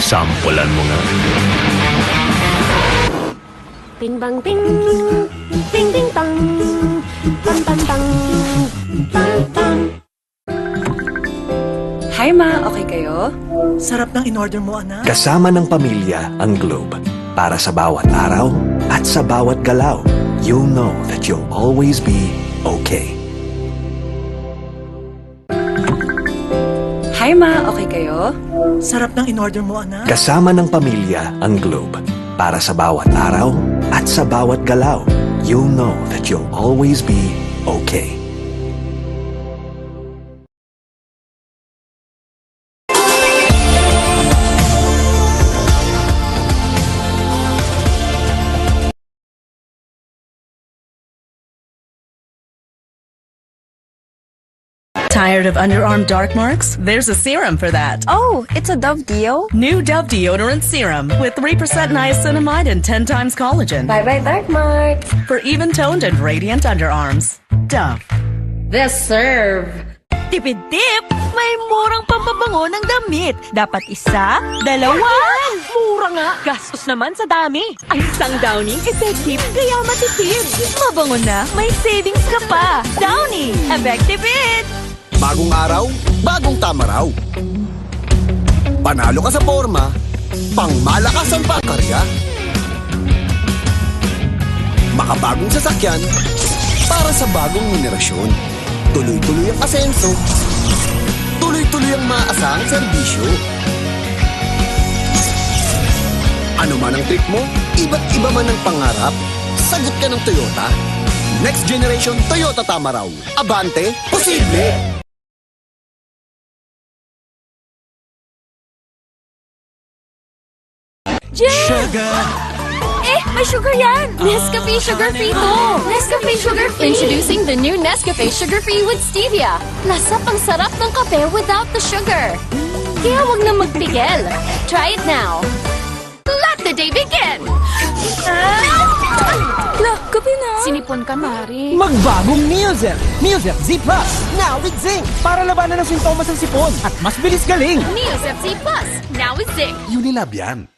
Sampulan mo nga. Bing bang bing, bing bing bang, bang bang bang, bang bang. Hi ma, okay kayo? Sarap ng in-order mo, anak. Kasama ng pamilya ang Globe. Para sa bawat araw at sa bawat galaw, you'll know that you'll always be okay. Hi ma, okay kayo? Sarap ng in-order mo, anak. Kasama ng pamilya ang Globe. Para sa bawat araw at sa bawat galaw, you'll know that you'll always be okay. Tired of underarm dark marks? There's a serum for that. Oh, it's a Dove Deo? New Dove Deodorant Serum with 3% niacinamide and 10 times collagen. Bye-bye dark marks. For even-toned and radiant underarms. Dove. The Serve. Tipid-tip! May murang pampabango ng damit. Dapat isa, dalawa. Mura nga. Gastos naman sa dami. Ang isang Downy, effective, kaya matipid. Mabango na, may savings ka pa. Downy, effective it! Bagong araw, bagong tama raw. Panalo ka sa forma, pangmalakasan pa ang karya. Makabagong sasakyan, para sa bagong henerasyon. Tuloy-tuloy ang asenso, tuloy-tuloy ang maaasahang serbisyo. Ano man ang trip mo, iba't iba man ang pangarap, sagot ka ng Toyota. Next generation Toyota tama raw. Abante, posible! Jen! May sugar yan! Nescafe Sugar Free to! Nescafe Sugar Free! Introducing the new Nescafe Sugar Free with Stevia. Lasap ang sarap ng kape without the sugar. Kaya wag na magpigil. Try it now. Let the day begin! Kape na! Sinipon ka, Mari. Magbagong Neozer! Neozer Z Plus! Now with zinc! Para labanan ng sintomas ng sipon at mas bilis galing! Neosep C Plus. Now with zinc. Unilab yan.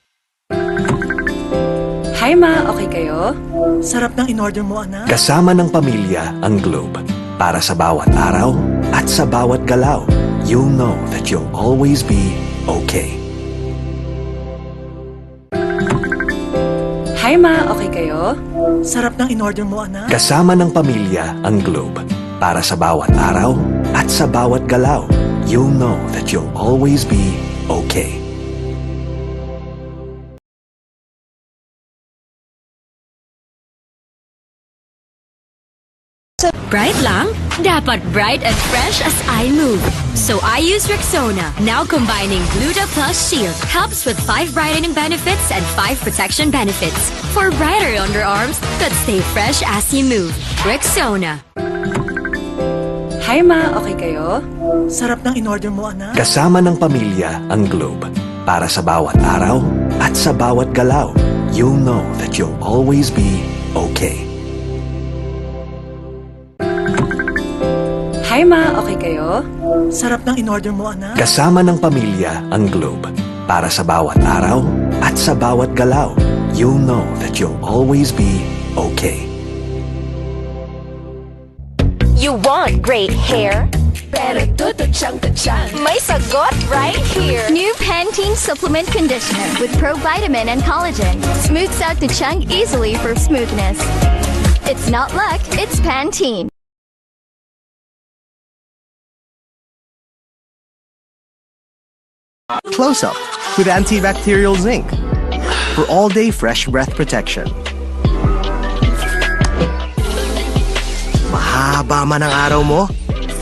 Hi ma, okay kayo? Sarap ng in-order mo, anak. Kasama ng pamilya ang Globe. Para sa bawat araw at sa bawat galaw, you'll know that you'll always be okay. Hi ma, okay kayo? Sarap ng in-order mo, anak. Kasama ng pamilya ang Globe. Para sa bawat araw at sa bawat galaw, you'll know that you'll always be okay. Bright lang? Dapat bright and fresh as I move. So I use Rexona, now combining Gluta Plus Shield. Helps with 5 brightening benefits and 5 protection benefits. For brighter underarms that stay fresh as you move. Rexona. Hi ma, okay kayo? Sarap ng in-order mo, anak. Kasama ng pamilya ang Globe. Para sa bawat araw at sa bawat galaw, you'll know that you'll always be okay. Hi ma, okay kayo? Sarap ng in-order mo, anak. Kasama ng pamilya ang Globe. Para sa bawat araw at sa bawat galaw, you'll know that you'll always be okay. You want great hair? Pero tututsyang. May sagot right here. New Pantene Supplement Conditioner with Pro-Vitamin and Collagen. Smooths out the chunk easily for smoothness. It's not luck, it's Pantene. Close Up with antibacterial zinc for all-day fresh breath protection. Mahaba man ang araw mo,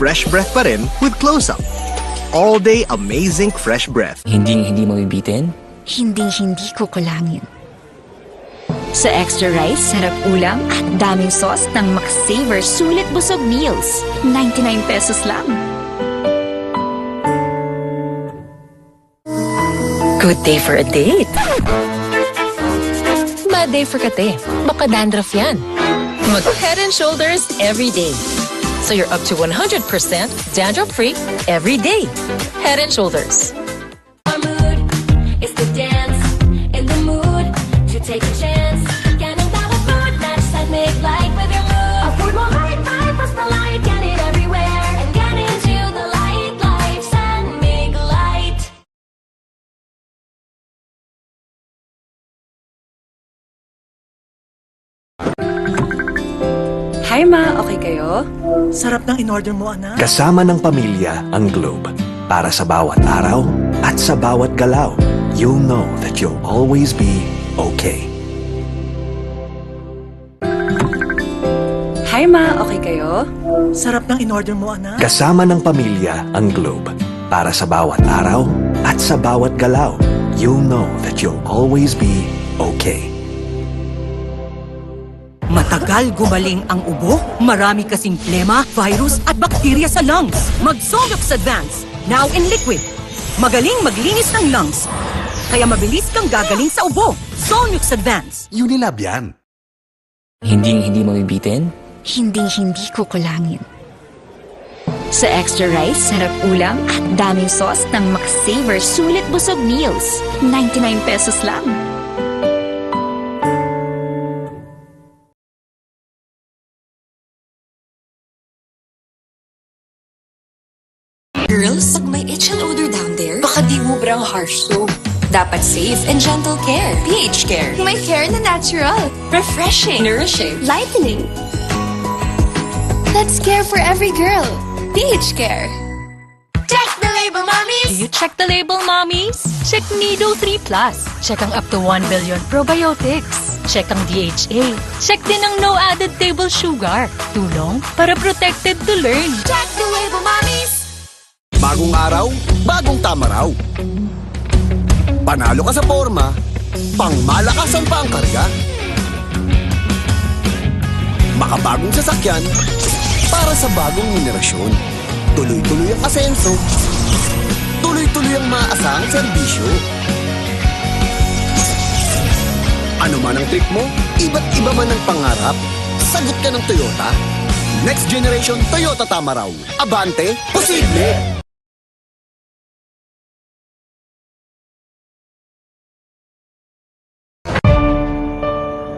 fresh breath pa rin with Close Up. All-day amazing fresh breath. Hindi mo bibitin? Hindi ko kulangin. Sa extra rice, sarap ulam at daming sauce ng Max-Saver Sulit Busog Meals. 99 pesos lang. Good day for a date. Bad day for kate. Baka dandruff yan. Mag Head and Shoulders every day. So you're up to 100% dandruff-free every day. Head and Shoulders. Our mood is take a chance. Yan ang tawag food match that make light with your mood. A food mo high five, plus the light, get it everywhere. And get into the light life and make light. Hi ma, okay kayo? Sarap ng in-order mo, anak. Kasama ng pamilya ang Globe. Para sa bawat araw at sa bawat galaw, you'll know that you'll always be okay. Hi ma, okay kayo? Sarap ng in-order mo, anak. Kasama ng pamilya ang Globe. Para sa bawat araw at sa bawat galaw, you'll know that you'll always be okay. Matagal gumaling ang ubo, marami kasing plema, virus at bakterya sa lungs. Mag-Solux Advance, now in liquid. Magaling maglinis ng lungs, kaya mabilis kang gagaling sa ubo. Solux Advance. Unilab yan. Hindi mabibitin? Hinding-hindi ko kulangin. Sa extra rice, sarap ulam at daming sauce ng McSaver Sulit Busog Meals. 99 pesos lang. Girls, pag may itch and odor down there, baka di ubrang harsh soap. Dapat safe and gentle care. pH Care. May care na natural. Refreshing. Nourishing. Lightening. That's care for every girl. pH Care. Check the label, mommies! Do you check the label, mommies? Check Nido 3 Plus. Check ang up to 1 billion probiotics. Check ang DHA. Check din ang no added table sugar. Tulong para protected to learn. Check the label, mommies! Bagong araw, bagong tama raw. Panalo ka sa forma, pangmalakasan pa ang karga. Makabagong sasakyan, para sa bagong henerasyon. Tuloy-tuloy ang asenso, tuloy-tuloy ang maasahang serbisyo. Ano man ang trip mo, iba't iba man ang pangarap, sagot ka ng Toyota. Next generation Toyota tama raw. Abante, posible!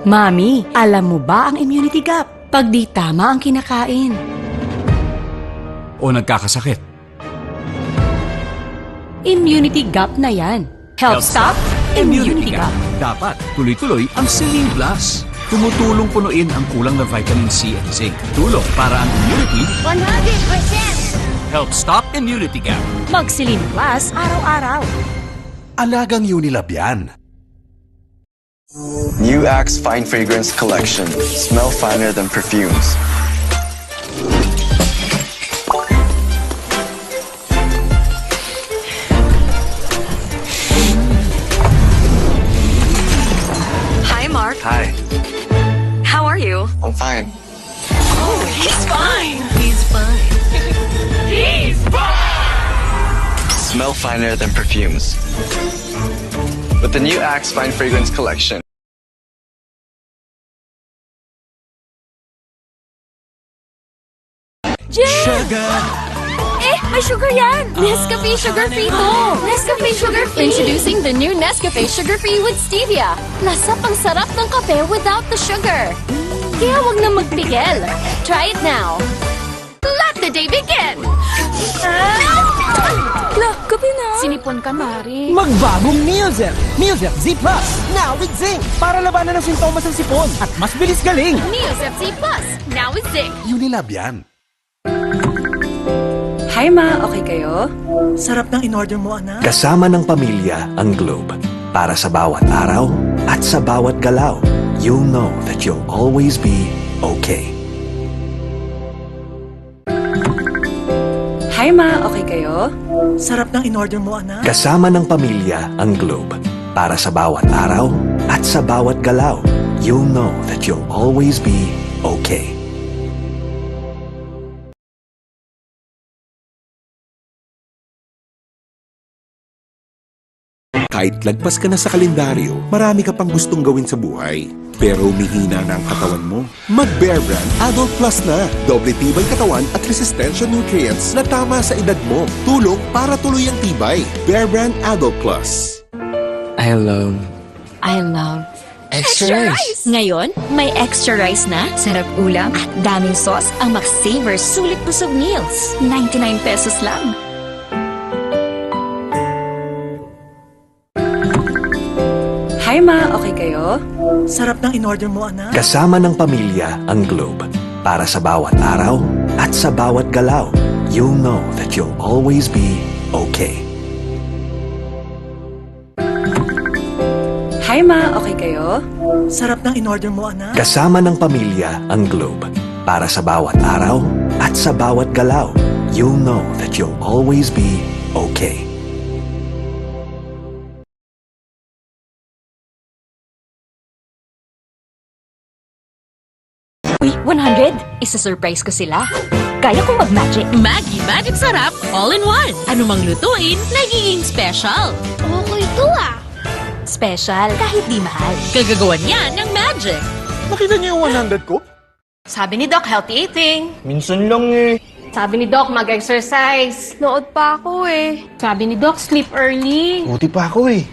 Mami, alam mo ba ang immunity gap? Pag di tama ang kinakain. O nagkakasakit. Immunity gap na yan. Health Stop, Immunity Gap. Dapat tuloy-tuloy ang Celine Plus. Tumutulong punuin ang kulang na vitamin C at zinc. Tulong para ang immunity 100%! help stop immunity gap. Mag-Celine Plus araw-araw. Alagang Unilab yan. New Axe Fine Fragrance Collection. Smell finer than perfumes. Hi, Mark. Hi, How are you? I'm fine. Oh, he's fine. He's fine. He's fine! Smell finer than perfumes. With the new Axe Fine Fragrance Collection. Sugar! Eh, may sugar yan! Nescafe Sugar Free to! Nescafe Sugar Free! Introducing the new Nescafe Sugar Free with Stevia. Nasa pang sarap ng kape without the sugar. Kaya wag na magpigil. Try it now. Let the day begin! Look, gabi na. Sinipon ka, Mari. Magbagong Neozel! Neozel Z Plus! Now with zinc! Para labanan ng sintomas ng sipon at mas bilis galing! Neosep Z Plus, now with zinc. Unilab yan. Hi ma, okay kayo? Sarap ng in-order mo, anak. Kasama ng pamilya ang Globe. Para sa bawat araw at sa bawat galaw, you'll know that you'll always be okay. Hi ma, okay kayo? Sarap ng in-order mo, anak. Kasama ng pamilya ang Globe. Para sa bawat araw at sa bawat galaw, you'll know that you'll always be okay. Kahit lagpas ka na sa kalendaryo, marami ka pang gustong gawin sa buhay. Pero humihina na ang katawan mo? Mag-Bear Brand Adult Plus na. Doble tibay katawan at resistensya nutrients na tama sa edad mo. Tulong para tuloy ang tibay. Bear Brand Adult Plus. I love Extra rice. Ngayon, may extra rice na, sarap ulam, at daming sauce ang Max Savers Sulit Busog Meals. 99 pesos lang. Hi ma, okay kayo? Sarap ng in-order mo, anak. Kasama ng pamilya ang Globe. Para sa bawat araw at sa bawat galaw, you'll know that you'll always be okay. Hi ma, okay kayo? Sarap ng in-order mo, anak. Kasama ng pamilya ang Globe. Para sa bawat araw at sa bawat galaw, you'll know that you'll always be okay. Uy, 100! Isa-surprise ko sila. Kaya kong mag-magic. Maggie Magic Sarap All-in-One. Anumang lutuin, nagiging special. Okay to ah. Special, kahit di mahal. Kagagawan yan ng magic. Nakita niyo yung 100 ko? Sabi ni Doc, healthy eating. Minsan lang eh. Sabi ni Doc, mag-exercise. Nood pa ako eh. Sabi ni Doc, sleep early. Buti pa ako eh.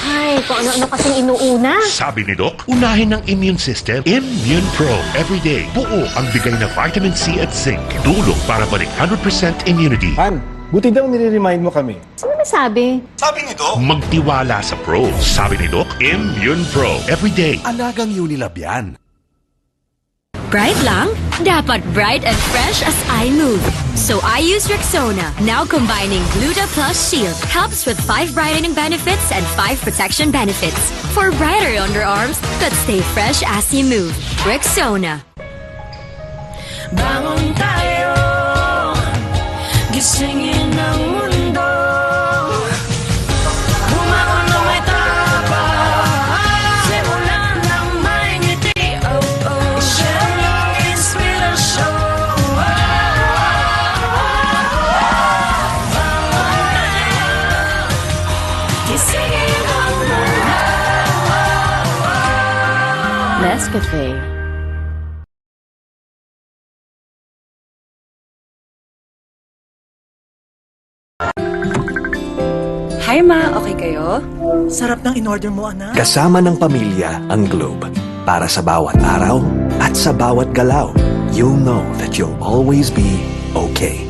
Ay, kung ano-ano kasing inuuna. Sabi ni Doc, unahin ng immune system, Immune Pro. Everyday, buo ang bigay na vitamin C at zinc. Tulong para balik 100% immunity. Han, buti daw nire-remind mo kami. Ano nasabi? Sabi ni Doc, magtiwala sa Pro. Sabi ni Doc, Immune Pro. Everyday. Alagang Unilab yan. Bright lang? Dapat bright and fresh as I move. So I use Rexona, now combining Gluta Plus Shield. Helps with 5 brightening benefits and 5 protection benefits. For brighter underarms that stay fresh as you move. Rexona. Bangon tayo, gisingin ang mundo. Bumangon na may tapang, simulan ng may ngiti. Oh, oh, siya ang inspirasyon. Bangon tayo, gisingin ang mundo. Nescafe. Hi ma, okay kayo? Sarap ng in-order mo, anak. Kasama ng pamilya ang Globe. Para sa bawat araw at sa bawat galaw, you'll know that you'll always be okay.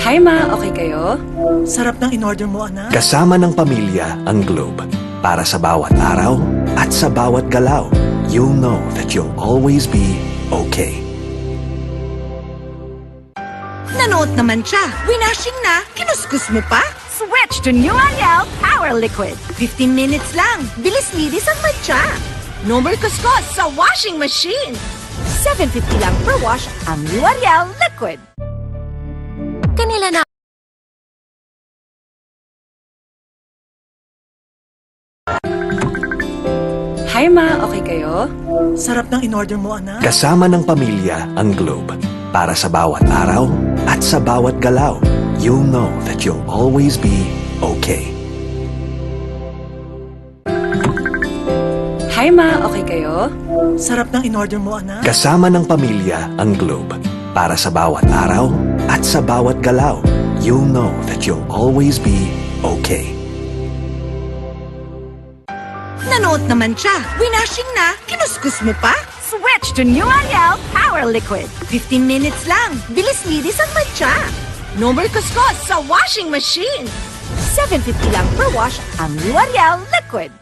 Hi ma, okay kayo? Sarap ng in-order mo, anak. Kasama ng pamilya ang Globe. Para sa bawat araw at sa bawat galaw, you'll know that you'll always be okay. Nanood naman siya. Winashing na, kinuskus mo pa? Switch to New Ariel Power Liquid. 15 minutes lang. Bilis-linis ang matcha. No more kuskus sa washing machine. $7.50 lang per wash ang New Ariel Liquid. Kanila na. Hi ma, okay kayo? Sarap ng in-order mo, anak. Kasama ng pamilya ang Globe. Para sa bawat araw at sa bawat galaw, you'll know that you'll always be okay. Hi ma, okay kayo? Sarap ng in-order mo, anak. Kasama ng pamilya ang Globe. Para sa bawat araw at sa bawat galaw, you'll know that you'll always be okay. Nanood naman siya. Winashing na, kinuskus mo pa? Switch to New Ariel Power Liquid. 15 minutes lang. Bilis-linis ang matcha. No more kuskus sa washing machine. $7.50 lang per wash ang New Ariel Liquid.